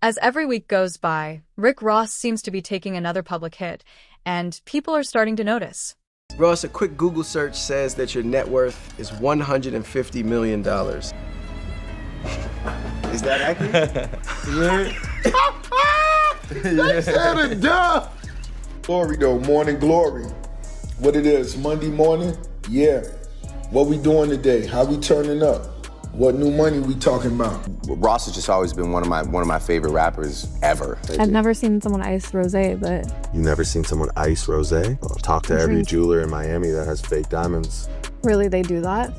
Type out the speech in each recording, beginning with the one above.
As every week goes by, Rick Ross seems to be taking another public hit, and people are starting to notice. Ross, a quick Google search says that your net worth is $150 million. Is that accurate? They said it, duh. Glory though, morning glory. What it is, Monday morning? Yeah. What we doing today? How we turning up? What new money we talking about? Ross has just always been one of my favorite rappers ever. I've never seen someone ice rosé, but... You never seen someone ice rosé? Well, talk to every jeweler in Miami that has fake diamonds. Really, they do that?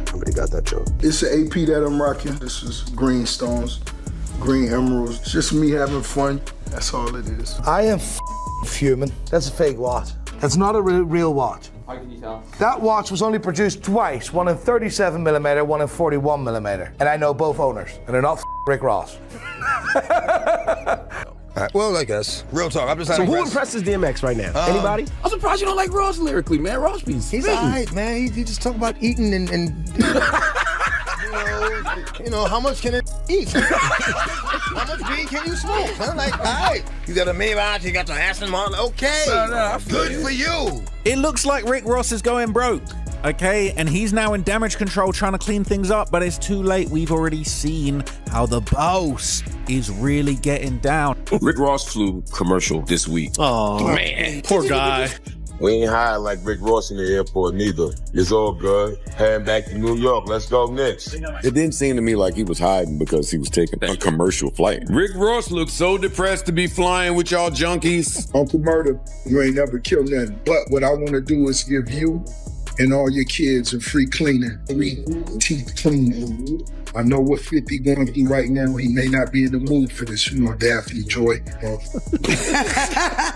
Somebody got that joke. It's an AP that I'm rocking. This is green stones, green emeralds. It's just me having fun. That's all it is. I am fuming. That's a fake watch. That's not a real watch. How can you tell? That watch was only produced twice, one in 37mm, one in 41mm. And I know both owners, and they're not Rick Ross. Well, I guess. Real talk. I'm just So who impresses DMX right now? Anybody? I'm surprised you don't like Ross lyrically, man. Ross be He's all right, man. He just talk about eating and you know, how much can it eat? How much weed can you smoke? I'm like, all right. You got a Maybach, you got the Aston Martin. Okay, good for you. It looks like Rick Ross is going broke, okay? And he's now in damage control trying to clean things up, but it's too late. We've already seen how the boss is really getting down. Rick Ross flew commercial this week. Oh, man. Poor guy. We ain't hired like Rick Ross in the airport neither. It's all good. Heading back to New York. Let's go next. It didn't seem to me like he was hiding because he was taking a commercial flight. Rick Ross looks so depressed to be flying with y'all junkies. Uncle Murder, you ain't never killed nothing. But what I want to do is give you and all your kids a free cleaning, free teeth cleaning. I know what 50 going through right now. He may not be in the mood for this, you know, Daphne Joy.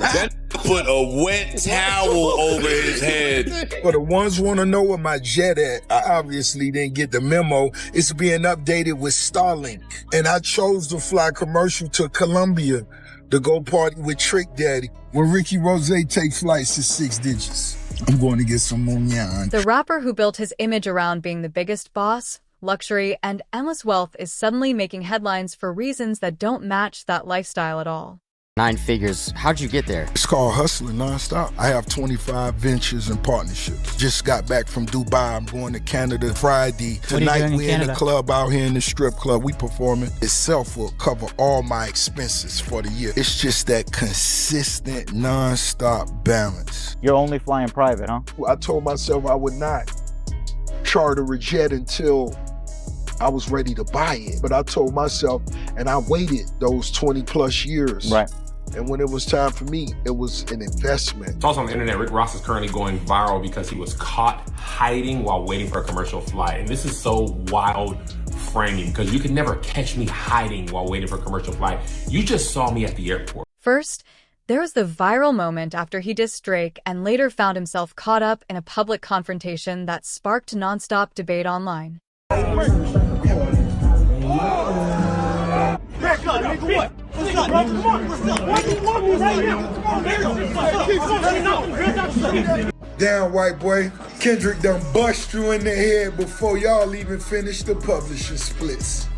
That put a wet towel over his head. For the ones want to know where my jet at, I obviously didn't get the memo. It's being updated with Starlink. And I chose to fly commercial to Colombia to go party with Trick Daddy. When Ricky Rose takes flights, it's 6 digits. I'm going to get some Mounion. The rapper who built his image around being the biggest boss, luxury, and endless wealth is suddenly making headlines for reasons that don't match that lifestyle at all. 9 figures. How'd you get there? It's called hustling nonstop. I have 25 ventures and partnerships. Just got back from Dubai. I'm going to Canada Friday. Tonight we in the club out here in the strip club. We performing. Itself will cover all my expenses for the year. It's just that consistent nonstop balance. You're only flying private, huh? I told myself I would not charter a jet until I was ready to buy it. But I told myself, and I waited those 20 plus years. Right. And when it was time for me, it was an investment. It's also on the internet, Rick Ross is currently going viral because he was caught hiding while waiting for a commercial flight. And this is so wild framing because you can never catch me hiding while waiting for a commercial flight. You just saw me at the airport. First, there was the viral moment after he dissed Drake and later found himself caught up in a public confrontation that sparked nonstop debate online. Damn, white boy. Kendrick done bust you in the head before y'all even finish the publishing splits.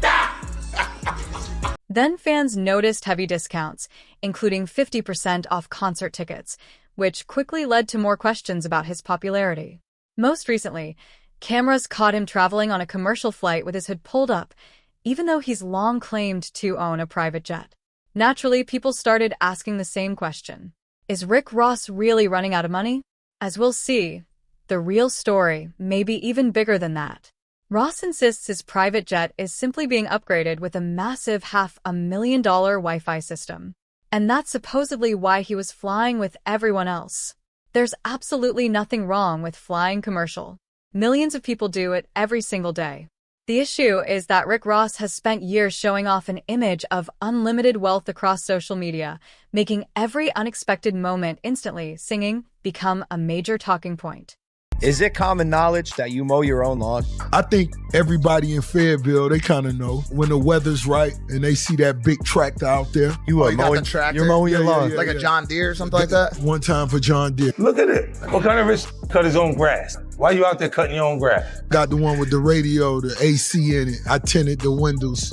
Then fans noticed heavy discounts, including 50% off concert tickets, which quickly led to more questions about his popularity. Most recently, cameras caught him traveling on a commercial flight with his hood pulled up, even though he's long claimed to own a private jet. Naturally, people started asking the same question. Is Rick Ross really running out of money? As we'll see, the real story may be even bigger than that. Ross insists his private jet is simply being upgraded with a massive $500,000 Wi-Fi system. And that's supposedly why he was flying with everyone else. There's absolutely nothing wrong with flying commercial. Millions of people do it every single day. The issue is that Rick Ross has spent years showing off an image of unlimited wealth across social media, making every unexpected moment instantly singing become a major talking point. Is it common knowledge that you mow your own lawn? I think everybody in Fayetteville, they kind of know when the weather's right and they see that big tractor out there. You got the tractor? You're mowing your lawn. Like a John Deere or something like that? One time for John Deere. Look at it. What kind of cut his own grass. Why you out there cutting your own grass? Got the one with the radio, the AC in it. I tinted the windows.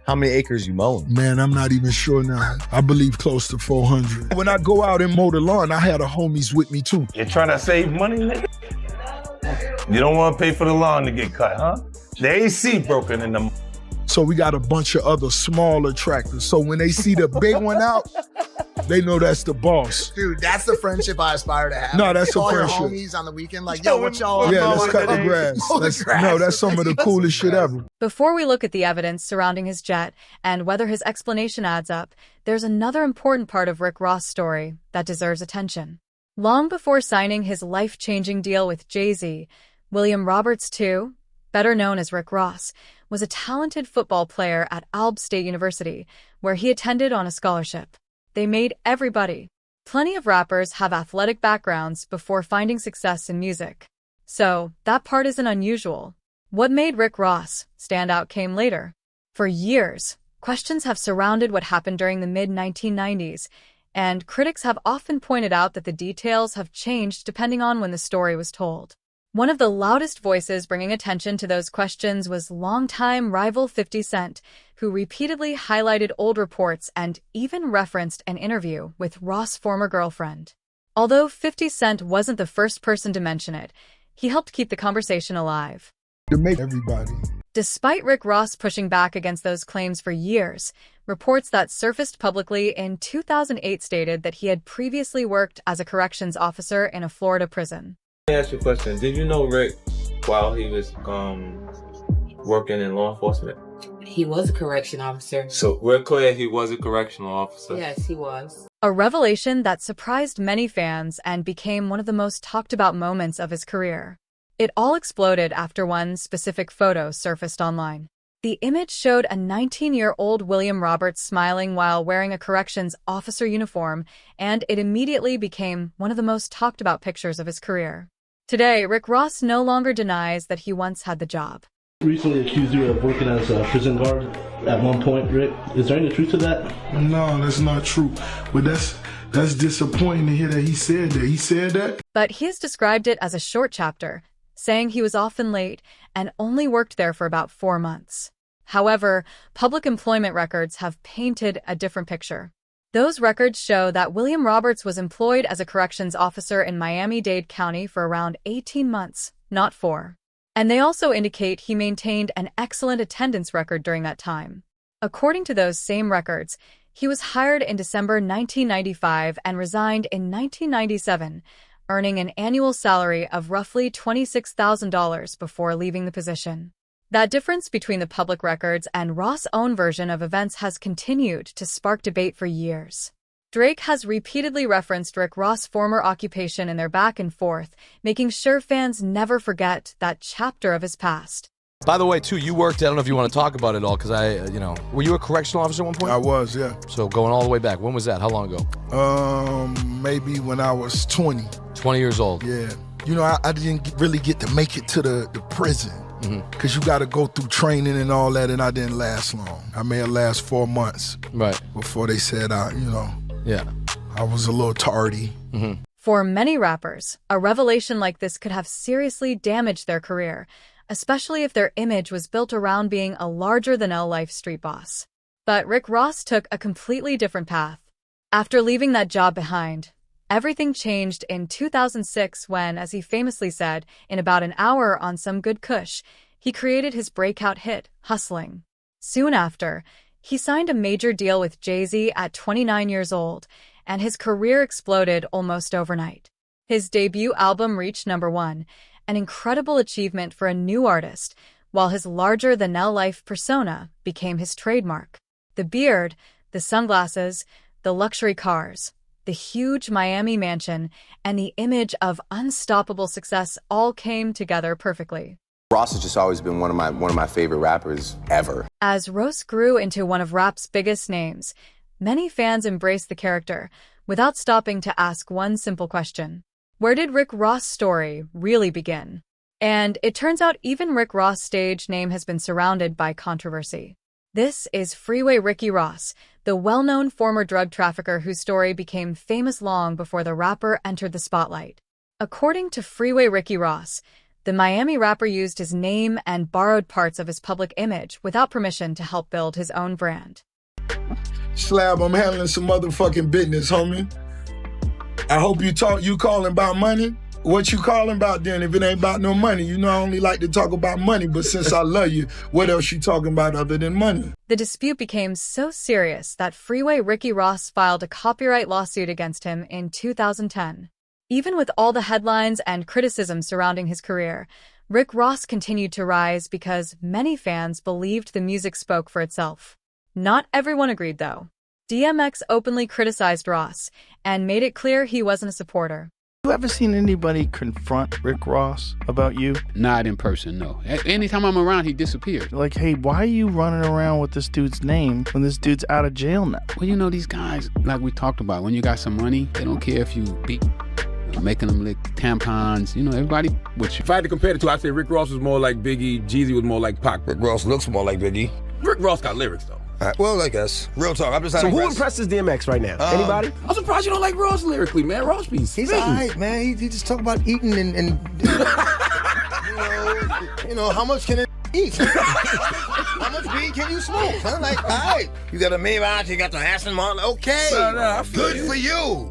How many acres you mowing? Man, I'm not even sure now. I believe close to 400. When I go out and mow the lawn, I had a homies with me too. You're trying to save money, nigga? You don't want to pay for the lawn to get cut, huh? The AC broken in the... So we got a bunch of other smaller tractors. So when they see the big one out, they know that's the boss. Dude, that's the friendship I aspire to have. No, that's a all friendship. Your homies on the weekend, like, yo, what y'all? Yeah, let's cut the grass. No, that's some of the coolest shit ever. Before we look at the evidence surrounding his jet and whether his explanation adds up, there's another important part of Rick Ross' story that deserves attention. Long before signing his life-changing deal with Jay-Z, William Roberts II, better known as Rick Ross, was a talented football player at Alb State University, where he attended on a scholarship. They made everybody. Plenty of rappers have athletic backgrounds before finding success in music. So, that part isn't unusual. What made Rick Ross stand out came later. For years, questions have surrounded what happened during the mid-1990s, and critics have often pointed out that the details have changed depending on when the story was told. One of the loudest voices bringing attention to those questions was longtime rival 50 Cent, who repeatedly highlighted old reports and even referenced an interview with Ross' former girlfriend. Although 50 Cent wasn't the first person to mention it, he helped keep the conversation alive. To make everybody. Despite Rick Ross pushing back against those claims for years, reports that surfaced publicly in 2008 stated that he had previously worked as a corrections officer in a Florida prison. Let me ask you a question. Did you know Rick while he was working in law enforcement? He was a correction officer. So we're clear he was a correctional officer. Yes, he was. A revelation that surprised many fans and became one of the most talked about moments of his career. It all exploded after one specific photo surfaced online. The image showed a 19-year-old William Roberts smiling while wearing a corrections officer uniform, and it immediately became one of the most talked about pictures of his career. Today, Rick Ross no longer denies that he once had the job. Recently accused you of working as a prison guard at one point, Rick. Is there any truth to that? No, that's not true. But that's disappointing to hear that he said that. He said that? But he has described it as a short chapter, saying he was often late and only worked there for about 4 months. However, public employment records have painted a different picture. Those records show that William Roberts was employed as a corrections officer in Miami-Dade County for around 18 months, not 4. And they also indicate he maintained an excellent attendance record during that time. According to those same records, he was hired in December 1995 and resigned in 1997, earning an annual salary of roughly $26,000 before leaving the position. That difference between the public records and Ross' own version of events has continued to spark debate for years. Drake has repeatedly referenced Rick Ross' former occupation in their back and forth, making sure fans never forget that chapter of his past. By the way, too, you worked, I don't know if you want to talk about it all, because were you a correctional officer at one point? I was, yeah. So going all the way back, when was that? How long ago? Maybe when I was 20. 20 years old? Yeah. I didn't really get to make it to the prison. Because you got to go through training and all that, and I didn't last long. I may have last 4 months. Right. Before they said, yeah, I was a little tardy. For many rappers, a revelation like this could have seriously damaged their career, especially if their image was built around being a larger-than-life street boss. But Rick Ross took a completely different path. After leaving that job behind, everything changed in 2006 when, as he famously said, in about an hour on some good kush, he created his breakout hit, Hustling. Soon after, he signed a major deal with Jay-Z at 29 years old, and his career exploded almost overnight. His debut album reached #1, an incredible achievement for a new artist, while his larger-than-life persona became his trademark. The beard, the sunglasses, the luxury cars, the huge Miami mansion, and the image of unstoppable success all came together perfectly. Ross has just always been one of my favorite rappers ever. As Ross grew into one of rap's biggest names, many fans embraced the character without stopping to ask one simple question. Where did Rick Ross' story really begin? And it turns out even Rick Ross' stage name has been surrounded by controversy. This is Freeway Ricky Ross, the well-known former drug trafficker whose story became famous long before the rapper entered the spotlight. According to Freeway Ricky Ross, the Miami rapper used his name and borrowed parts of his public image without permission to help build his own brand. Slab, I'm handling some motherfucking business, homie. I hope you calling about money. What you calling about then if it ain't about no money? You know I only like to talk about money, but since I love you, what else you talking about other than money? The dispute became so serious that Freeway Ricky Ross filed a copyright lawsuit against him in 2010. Even with all the headlines and criticism surrounding his career, Rick Ross continued to rise because many fans believed the music spoke for itself. Not everyone agreed, though. DMX openly criticized Ross and made it clear he wasn't a supporter. You ever seen anybody confront Rick Ross about you? Not in person, no. Anytime I'm around, he disappears. Like, hey, why are you running around with this dude's name when this dude's out of jail now? Well, you know, these guys, like we talked about, when you got some money, they don't care if you be making them lick tampons. You know, everybody with you. If I had to compare the two, I'd say Rick Ross was more like Biggie, Jeezy was more like Pac. Rick Ross looks more like Biggie. Rick Ross got lyrics, though. Well, I guess. Real talk. I'm just So who impresses DMX right now? Anybody? I'm surprised you don't like Ross lyrically, man. Ross be He's all right, man. He just talk about eating and you know, how much can it eat? How much weed can you smoke? Huh? Like, all right, you got a Maybach, you got the Aston Martin. Okay, good for you.